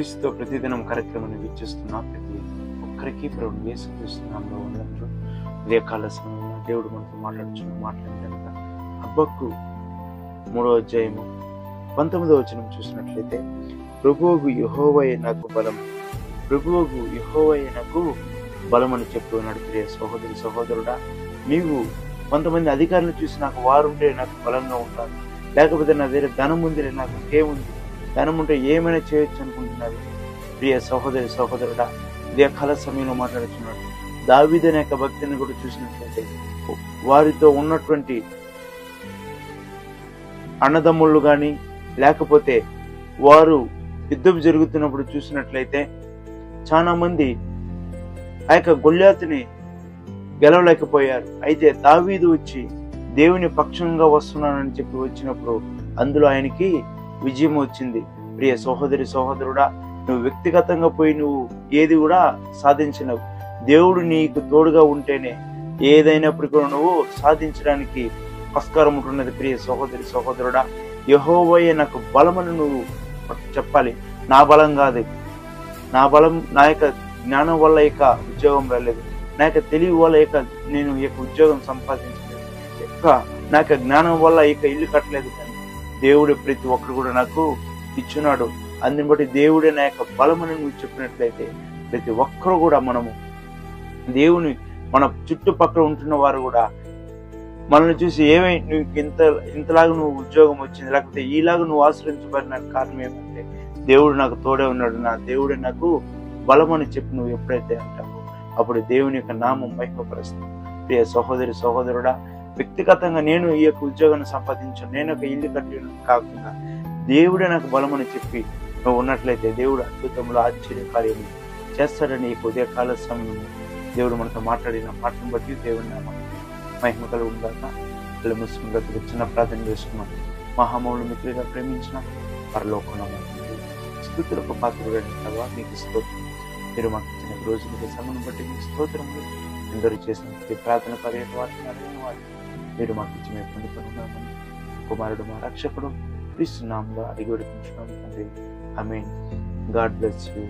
క్రీస్తుతో ప్రతిదినం కార్యక్రమాన్ని వీక్షిస్తున్న ప్రతి ఒక్కరికి ప్రభువు యేసుక్రీస్తు నామములో వందనములు. ఉదయకాల సమయంలో దేవుడు మనతో మాట్లాడుచున్న మాటలు కనుక హబక్కు 3వ అధ్యాయము 19వ వచనం చూసినట్లయితే, ప్రభువుకు యెహోవాయే నాకు బలం, ప్రభువుకు యెహోవాయే నాకు బలం అని చెప్పి ఉన్నాడు. ప్రియ సహోదరి సహోదరుడా, నీవు కొంతమంది అధికారులు చూసి నాకు వారుంటే నాకు బలంగా ఉంటాను, లేకపోతే నా దగ్గర ధనం ఉంది, నాకు ఇంకేముంది, ధనం ఉంటే ఏమైనా చేయొచ్చు అనుకుంటున్నారు. ప్రియ సహోదరి సహోదరుడా, ఇదే కాల సమయంలో మాట్లాడుతున్నాడు. దావీదు అనే యొక్క భక్తిని కూడా చూసినట్లయితే వారితో ఉన్నటువంటి అన్నదమ్ముళ్ళు కానీ లేకపోతే వారు యుద్ధం జరుగుతున్నప్పుడు చూసినట్లయితే చాలా మంది ఆ యొక్క గొల్యాతుని గెలవలేకపోయారు. అయితే దావీదు వచ్చి దేవుని పక్షంగా వస్తున్నానని చెప్పి వచ్చినప్పుడు అందులో ఆయనకి విజయం వచ్చింది. ప్రియ సహోదరి సహోదరుడా, నువ్వు వ్యక్తిగతంగా పోయి నువ్వు ఏది కూడా సాధించలేవు. దేవుడు నీకు తోడుగా ఉంటేనే ఏదైనప్పుడు కూడా నువ్వు సాధించడానికి ఆస్కారం ఉంటున్నది. ప్రియ సహోదరి సహోదరుడా, యెహోవాయే నాకు బలమని నువ్వు చెప్పాలి. నా బలం కాదు, నా బలం నా యొక్క జ్ఞానం వల్ల ఇక ఉద్యోగం రాలేదు, నా యొక్క తెలివి వల్ల ఇక నేను ఈ యొక్క ఉద్యోగం సంపాదించలేదు, ఇక నా యొక్క జ్ఞానం వల్ల ఇక ఇల్లు కట్టలేదు, కానీ దేవుడు ప్రతి ఒక్కరు కూడా నాకు ఇచ్చున్నాడు. అందుని బట్టి దేవుడే నా యొక్క బలమని నువ్వు చెప్పినట్లయితే ప్రతి ఒక్కరు కూడా మనము దేవుని మన చుట్టుపక్కల ఉంటున్న వారు కూడా మనల్ని చూసి ఏమై నువ్వు ఇంతలాగా నువ్వు ఉద్యోగం వచ్చింది, లేకపోతే ఈలాగా నువ్వు ఆశ్రయించబడిన కారణం ఏమంటే దేవుడు నాకు తోడే ఉన్నాడు, నా దేవుడే నాకు బలమని చెప్పి నువ్వు ఎప్పుడైతే అంటావో అప్పుడు దేవుని యొక్క నామం మహిమపరుస్తుంది. ప్రియ సహోదరి సహోదరుడా, వ్యక్తిగతంగా నేను ఈ యొక్క ఉద్యోగాన్ని సంపాదించాను, నేను ఒక ఇల్లు కట్టి కాకుండా దేవుడే నాకు బలమని చెప్పి నువ్వు ఉన్నట్లయితే దేవుడు అద్భుతంలో ఆశ్చర్య కార్యము చేస్తాడని ఈ ఉదయకాల సమయంలో దేవుడు మనతో మాట్లాడిన మాటను బట్టి దేవుని నామం మహిమ కలుగుగాక. ముస్లింలకు చిన్న ప్రార్థన చేసుకున్నాం. మహామౌలు మిత్రులుగా ప్రేమించిన పరలోకంలో స్తుతులకు పాత్రుడైన మీకు స్తోత్రం. మీరు మాకు ఇచ్చిన రోజు మీకు సమయం బట్టి మీకు స్తోత్రములు. ఎందరూ చేసిన ప్రార్థన పర్యటన వారు మీరు మాకు ఇచ్చి మేము పొందుకున్నామని కుమారుడు మా రక్షకుడు క్రీస్తు నామములో అడిగి వేడుకుంటున్నాము తండ్రి. ఆమేన్. God bless you.